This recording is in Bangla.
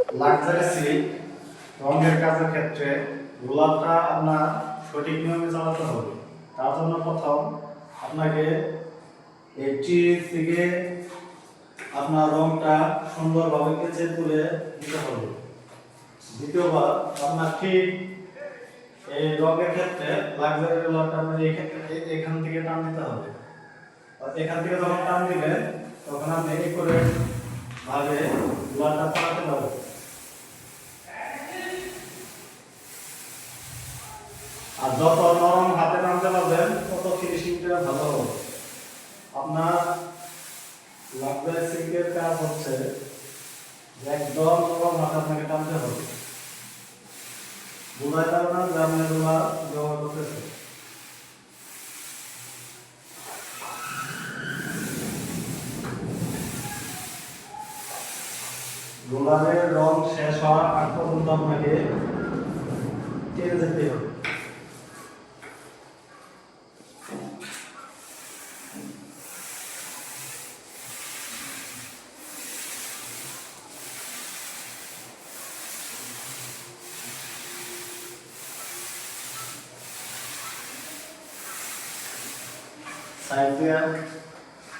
লাক্সারি সিল্ক রঙের কাজের ক্ষেত্রে গোলাপটা আপনার সঠিক নিয়মে চালাতে হবে। তার জন্য প্রথম আপনাকে একটি থেকে আপনার রংটা সুন্দরভাবে কেচে তুলে দিতে হবে। দ্বিতীয়বার আপনার ঠিক এই রঙের ক্ষেত্রে লাক্সারি গোলাপটা আপনার এখান থেকে টান দিতে হবে। এখান থেকে যখন টান দিবেন তখন আপনি এই করে ভাবে গোলাপটা চালাতে পারবেন। আর যত নরম হাতে টানতে পারবেন তত ফিনিশিংটা ভালো হবে। আপনার লাক্সারি সিল্কের কাজ হচ্ছে একদম নরম হাতে আপনাকে টানতে হবে। বোঝাই পারবে না যে আপনি রোলার ব্যবহার করতেছেন। রোলারের রং শেষ হওয়ার আগ পর্যন্ত আপনাকে টেনে যেতে হবে। সাইড দিয়ে